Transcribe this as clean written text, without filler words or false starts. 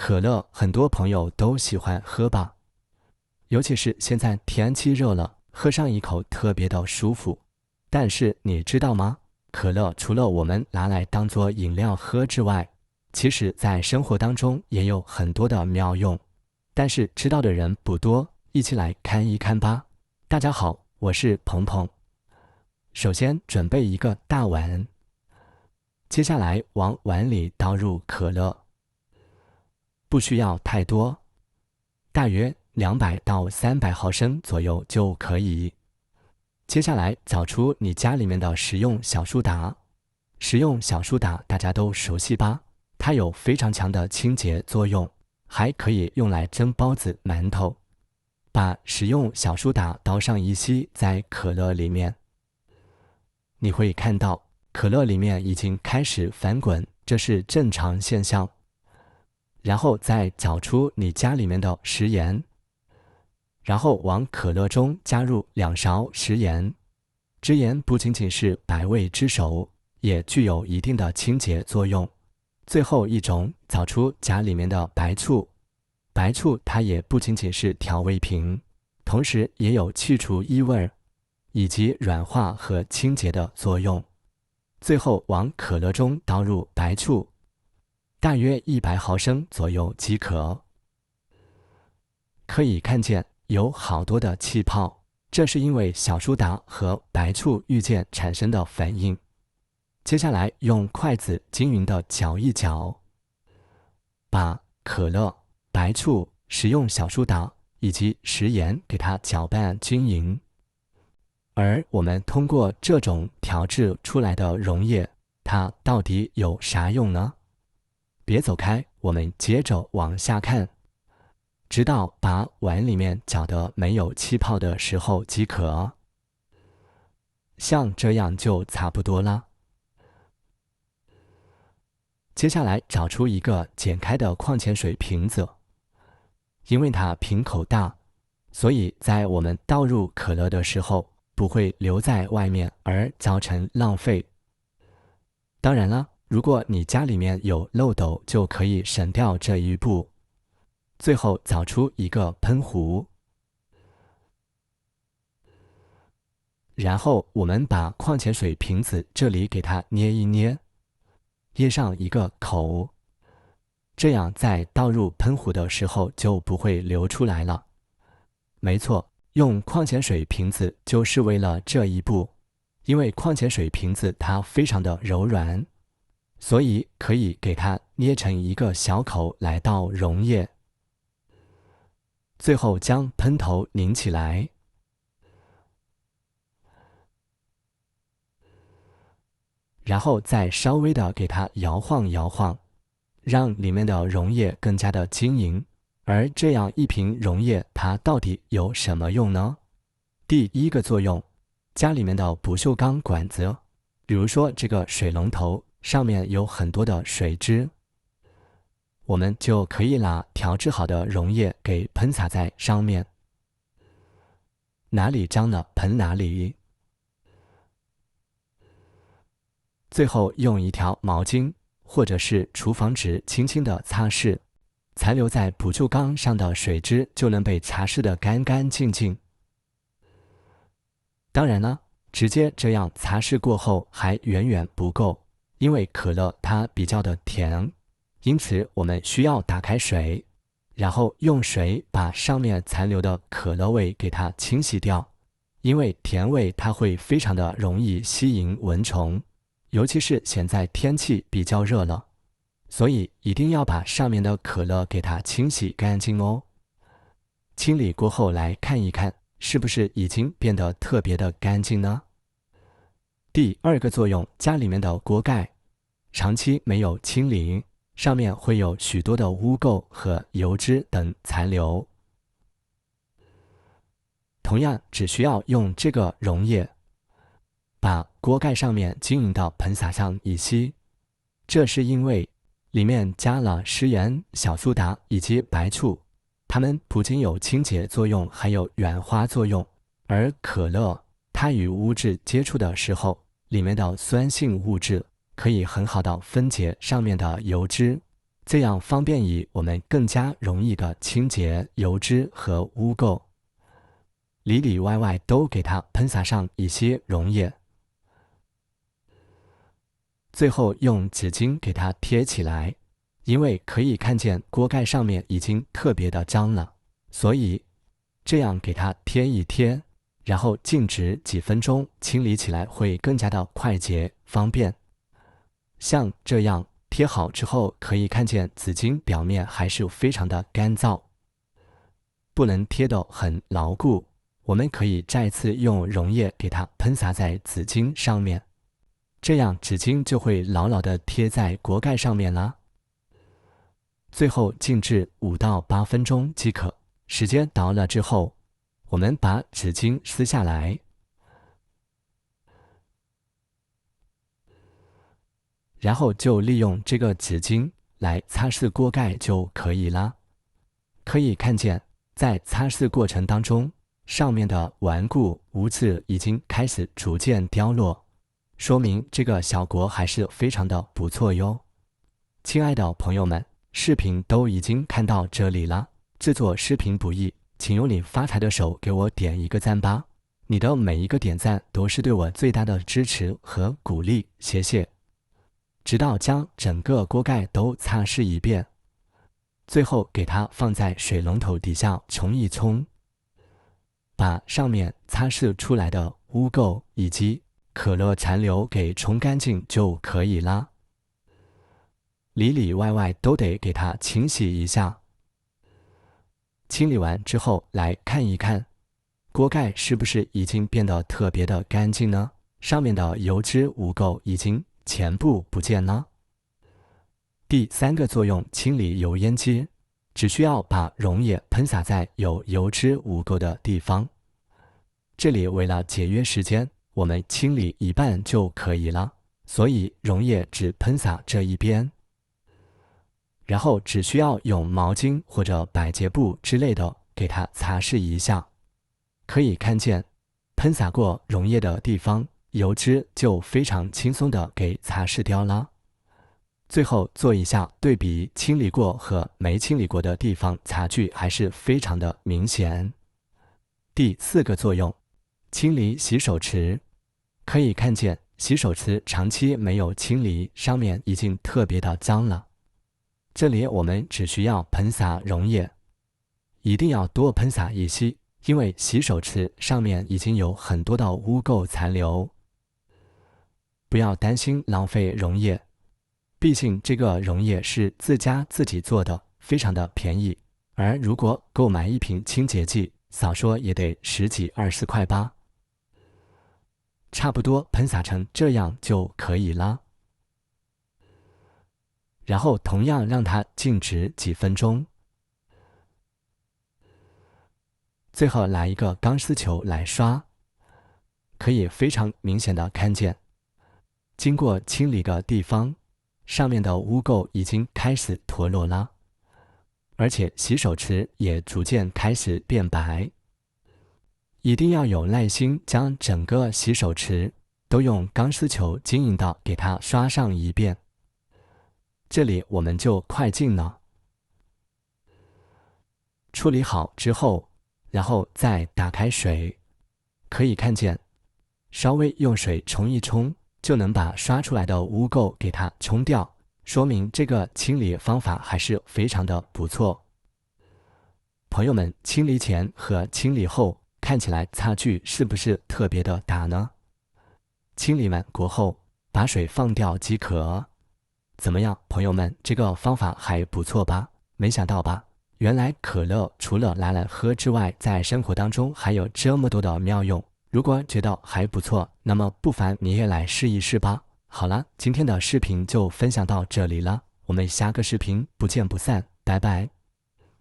可乐很多朋友都喜欢喝吧，尤其是现在天气热了，喝上一口特别的舒服。但是你知道吗？可乐除了我们拿来当做饮料喝之外，其实在生活当中也有很多的妙用，但是知道的人不多，一起来看一看吧。大家好，我是鹏鹏。首先准备一个大碗，接下来往碗里倒入可乐，不需要太多，大约200到300毫升左右就可以。接下来找出你家里面的食用小苏打。食用小苏打大家都熟悉吧？它有非常强的清洁作用，还可以用来蒸包子、馒头。把食用小苏打倒上一些在可乐里面，你会看到可乐里面已经开始翻滚，这是正常现象。然后再找出你家里面的食盐，然后往可乐中加入2勺食盐。食盐不仅仅是百味之首，也具有一定的清洁作用。最后一种，找出家里面的白醋。白醋它也不仅仅是调味品，同时也有去除异味以及软化和清洁的作用。最后往可乐中倒入白醋，大约100毫升左右即可。可以看见有好多的气泡，这是因为小苏打和白醋遇见产生的反应。接下来用筷子均匀地搅一搅，把可乐、白醋、食用小苏打以及食盐给它搅拌均匀。而我们通过这种调制出来的溶液，它到底有啥用呢？别走开，我们接着往下看，直到把碗里面搅得没有气泡的时候即可。像这样就差不多了。接下来找出一个剪开的矿泉水瓶子，因为它瓶口大，所以在我们倒入可乐的时候不会留在外面而造成浪费。当然了，如果你家里面有漏斗，就可以省掉这一步。最后找出一个喷壶，然后我们把矿泉水瓶子这里给它捏一捏，捏上一个口，这样在倒入喷壶的时候就不会流出来了。没错，用矿泉水瓶子就是为了这一步，因为矿泉水瓶子它非常的柔软，所以可以给它捏成一个小口来倒溶液。最后将喷头拧起来，然后再稍微的给它摇晃摇晃，让里面的溶液更加的均匀。而这样一瓶溶液它到底有什么用呢？第一个作用，家里面的不锈钢管子，比如说这个水龙头上面有很多的水汁，我们就可以拿调制好的溶液给喷洒在上面，哪里脏了喷哪里。最后用一条毛巾或者是厨房纸轻轻地擦拭，残留在不锈钢上的水汁就能被擦拭得干干净净。当然了，直接这样擦拭过后还远远不够，因为可乐它比较的甜，因此我们需要打开水，然后用水把上面残留的可乐味给它清洗掉，因为甜味它会非常的容易吸引蚊虫，尤其是现在天气比较热了，所以一定要把上面的可乐给它清洗干净哦。清理过后来看一看，是不是已经变得特别的干净呢？第二个作用，家里面的锅盖长期没有清理，上面会有许多的污垢和油脂等残留。同样，只需要用这个溶液把锅盖上面均匀地喷洒上一些，这是因为里面加了食盐、小苏打以及白醋，它们不仅有清洁作用，还有软化作用。而可乐它与物质接触的时候，里面的酸性物质可以很好的分解上面的油脂，这样方便于我们更加容易的清洁油脂和污垢。里里外外都给它喷洒上一些溶液，最后用纸巾给它贴起来，因为可以看见锅盖上面已经特别的脏了，所以这样给它贴一贴，然后静置几分钟，清理起来会更加的快捷方便。像这样贴好之后，可以看见纸巾表面还是非常的干燥，不能贴得很牢固。我们可以再次用溶液给它喷洒在纸巾上面，这样纸巾就会牢牢地贴在锅盖上面啦。最后静置5到8分钟即可。时间到了之后，我们把纸巾撕下来，然后就利用这个纸巾来擦拭锅盖就可以啦。可以看见，在擦拭过程当中，上面的顽固污渍已经开始逐渐凋落，说明这个效果还是非常的不错哟。亲爱的朋友们，视频都已经看到这里了。制作视频不易，请用你发财的手给我点一个赞吧。你的每一个点赞都是对我最大的支持和鼓励，谢谢。直到将整个锅盖都擦拭一遍，最后给它放在水龙头底下冲一冲，把上面擦拭出来的污垢以及可乐残留给冲干净就可以啦。里里外外都得给它清洗一下。清理完之后来看一看，锅盖是不是已经变得特别的干净呢？上面的油脂污垢已经全部不见了。第3个作用，清理油烟机，只需要把溶液喷洒在有油脂污垢的地方。这里为了节约时间，我们清理一半就可以了，所以溶液只喷洒这一边，然后只需要用毛巾或者百洁布之类的给它擦拭一下。可以看见，喷洒过溶液的地方，油脂就非常轻松的给擦拭掉了。最后做一下对比，清理过和没清理过的地方差距还是非常的明显。第4个作用，清理洗手池。可以看见洗手池长期没有清理，上面已经特别的脏了。这里我们只需要喷洒溶液，一定要多喷洒一些，因为洗手池上面已经有很多的污垢残留。不要担心浪费溶液，毕竟这个溶液是自家自己做的，非常的便宜。而如果购买一瓶清洁剂，少说也得10几20块吧。差不多喷洒成这样就可以了。然后同样让它静置几分钟。最后来一个钢丝球来刷，可以非常明显的看见，经过清理的地方，上面的污垢已经开始脱落了，而且洗手池也逐渐开始变白。一定要有耐心，将整个洗手池都用钢丝球均匀的给它刷上一遍。这里我们就快进了。处理好之后，然后再打开水，可以看见，稍微用水冲一冲，就能把刷出来的污垢给它冲掉，说明这个清理方法还是非常的不错。朋友们，清理前和清理后看起来差距是不是特别的大呢？清理完过后，把水放掉即可。怎么样，朋友们，这个方法还不错吧？没想到吧？原来可乐除了拿来喝之外，在生活当中还有这么多的妙用。如果觉得还不错，那么不妨你也来试一试吧。好了，今天的视频就分享到这里了，我们下个视频不见不散，拜拜。